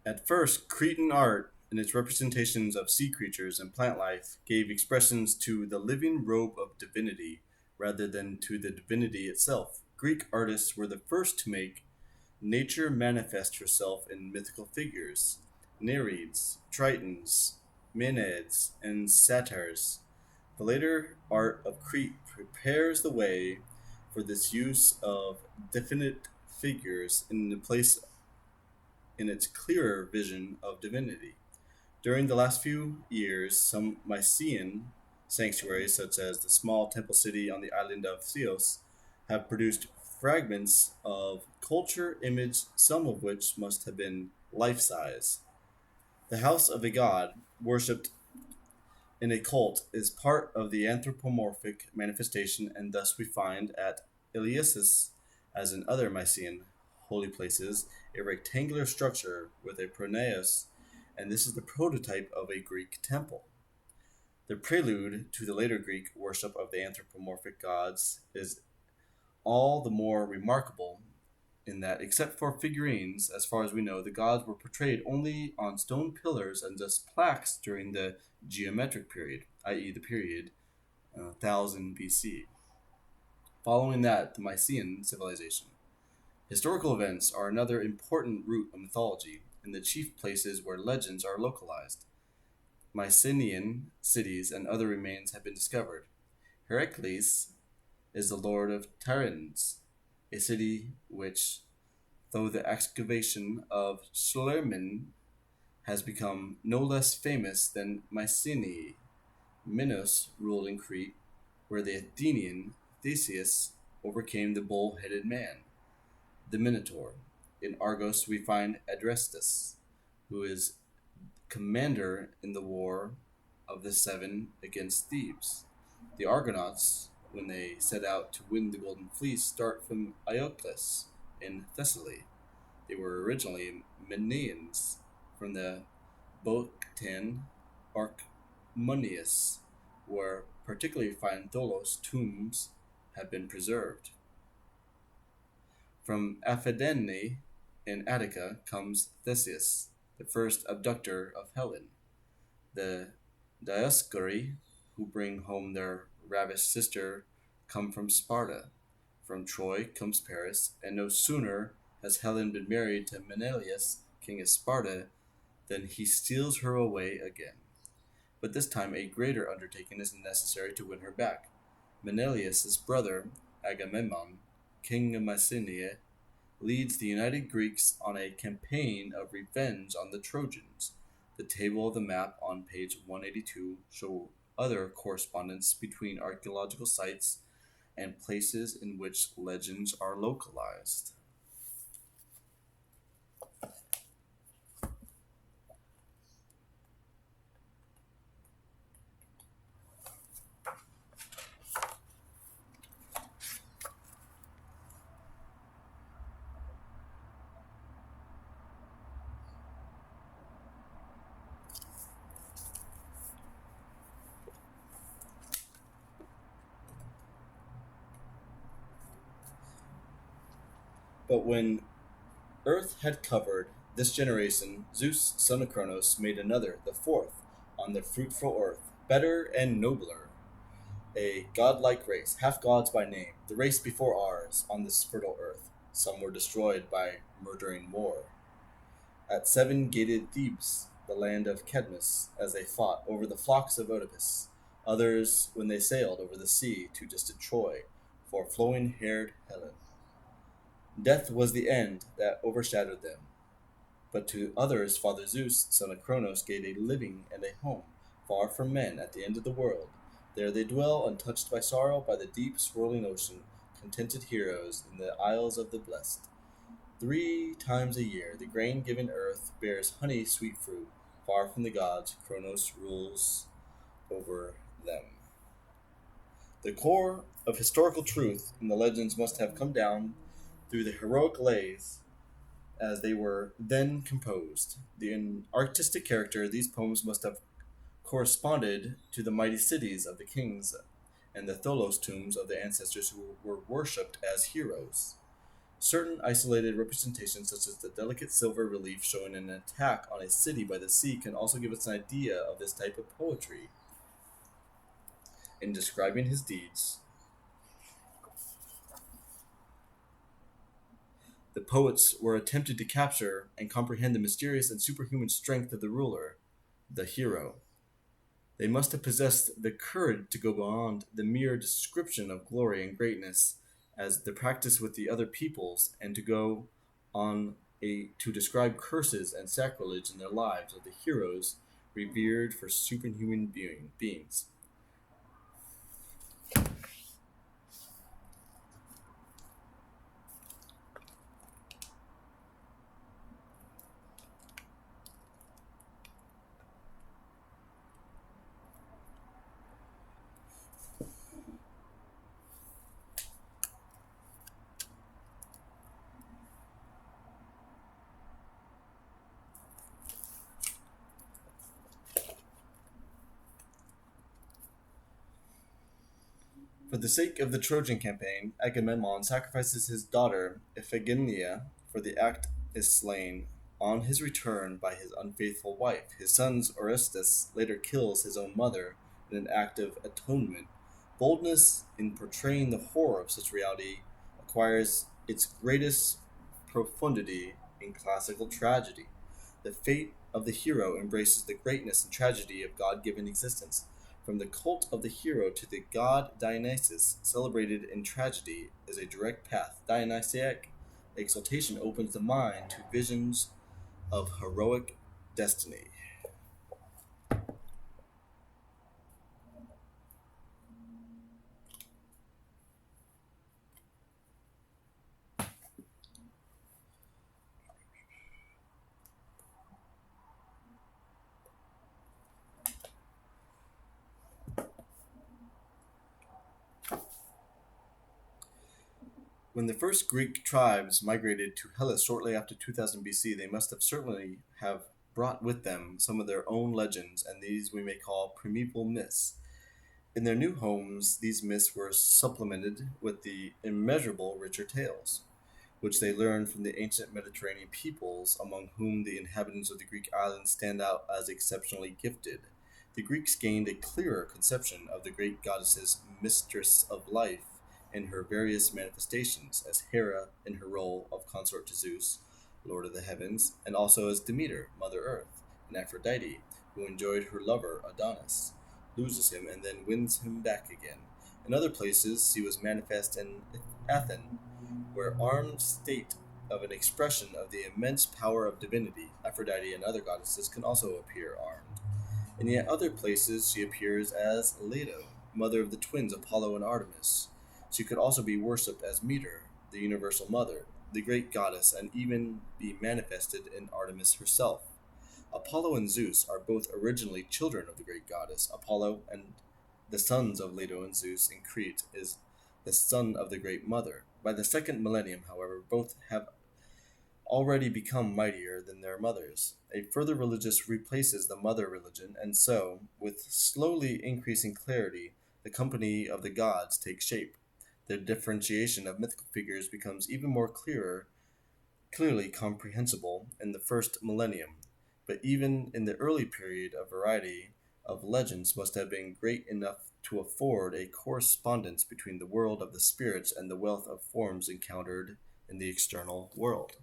At first, Cretan art and its representations of sea creatures and plant life gave expressions to the living robe of divinity rather than to the divinity itself. Greek artists were the first to make nature manifest herself in mythical figures: Nereids, Tritons, Maenads, and Satyrs. The later art of Crete prepares the way for this use of definite figures in the place in its clearer vision of divinity. During the last few years, some Mycenaean sanctuaries, such as the small temple city on the island of Theos, have produced fragments of culture image, some of which must have been life size. The house of a god, worshipped in a cult, is part of the anthropomorphic manifestation, and thus we find at Eleusis, as in other Mycenaean holy places, a rectangular structure with a pronaos, and this is the prototype of a Greek temple. The prelude to the later Greek worship of the anthropomorphic gods is all the more remarkable in that, except for figurines, as far as we know, the gods were portrayed only on stone pillars and just plaques during the geometric period, i.e., the period 1000 BC. Following that, the Mycenaean civilization. Historical events are another important root of mythology, and the chief places where legends are localized. Mycenaean cities and other remains have been discovered. Heracles is the lord of Tiryns, a city which, though the excavation of Schlerman has become no less famous than Mycenae. Minos ruled in Crete, where the Athenian Theseus overcame the bull-headed man, the Minotaur. In Argos we find Adrestus, who is commander in the war of the Seven against Thebes. The Argonauts, when they set out to win the Golden Fleece, start from Iopas in Thessaly. They were originally Menians from the Boeotian Archmonius, where particularly fine tholos tombs have been preserved. From Aphidnae in Attica comes Theseus, the first abductor of Helen. The Dioscuri, who bring home their ravished sister, come from Sparta. From Troy comes Paris, and no sooner has Helen been married to Menelaus, king of Sparta, than he steals her away again. But this time a greater undertaking is necessary to win her back. Menelaus' brother, Agamemnon, king of Mycenae, leads the united Greeks on a campaign of revenge on the Trojans. The table of the map on page 182 show other correspondence between archaeological sites and places in which legends are localized. But when earth had covered this generation, Zeus, son of Cronos, made another, the fourth, on the fruitful earth, better and nobler, a godlike race, half gods by name, the race before ours, on this fertile earth. Some were destroyed by murdering war. At seven-gated Thebes, the land of Cadmus, as they fought over the flocks of Oedipus, others when they sailed over the sea to distant Troy, for flowing-haired Helen. Death was the end that overshadowed them. But to others Father Zeus, son of Cronos, gave a living and a home, far from men, at the end of the world. There they dwell, untouched by sorrow, by the deep swirling ocean, contented heroes in the isles of the blessed. 3 times a year the grain-given earth bears honey sweet fruit. Far from the gods, Cronos rules over them. The core of historical truth in the legends must have come down through the heroic lays as they were then composed. In artistic character, these poems must have corresponded to the mighty cities of the kings and the tholos tombs of the ancestors who were worshipped as heroes. Certain isolated representations, such as the delicate silver relief showing an attack on a city by the sea, can also give us an idea of this type of poetry. In describing his deeds, the poets were attempting to capture and comprehend the mysterious and superhuman strength of the ruler, the hero. They must have possessed the courage to go beyond the mere description of glory and greatness as the practice with the other peoples, and to go on to describe curses and sacrilege in their lives of the heroes revered for superhuman beings. For the sake of the Trojan campaign, Agamemnon sacrifices his daughter Iphigenia, for the act is slain on his return by his unfaithful wife. His son Orestes later kills his own mother in an act of atonement. Boldness in portraying the horror of such reality acquires its greatest profundity in classical tragedy. The fate of the hero embraces the greatness and tragedy of God given existence. From the cult of the hero to the god Dionysus, celebrated in tragedy, is a direct path. Dionysiac exaltation opens the mind to visions of heroic destiny. When the first Greek tribes migrated to Hellas shortly after 2000 BC, they must have certainly have brought with them some of their own legends, and these we may call primeval myths. In their new homes, these myths were supplemented with the immeasurable richer tales, which they learned from the ancient Mediterranean peoples, among whom the inhabitants of the Greek islands stand out as exceptionally gifted. The Greeks gained a clearer conception of the great goddess's mistress of life in her various manifestations, as Hera in her role of consort to Zeus, lord of the heavens, and also as Demeter, Mother Earth, and Aphrodite, who enjoyed her lover Adonis, loses him, and then wins him back again. In other places, she was manifest in Athens, where armed state of an expression of the immense power of divinity. Aphrodite and other goddesses can also appear armed. In yet other places she appears as Leto, mother of the twins Apollo and Artemis. She could also be worshipped as Meter, the universal mother, the great goddess, and even be manifested in Artemis herself. Apollo and Zeus are both originally children of the great goddess. Apollo and the sons of Leto and Zeus in Crete is the son of the great mother. By the second millennium, however, both have already become mightier than their mothers. A further religious replaces the mother religion, and so, with slowly increasing clarity, the company of the gods takes shape. The differentiation of mythical figures becomes even more clearly comprehensible in the first millennium. But even in the early period, a variety of legends must have been great enough to afford a correspondence between the world of the spirits and the wealth of forms encountered in the external world.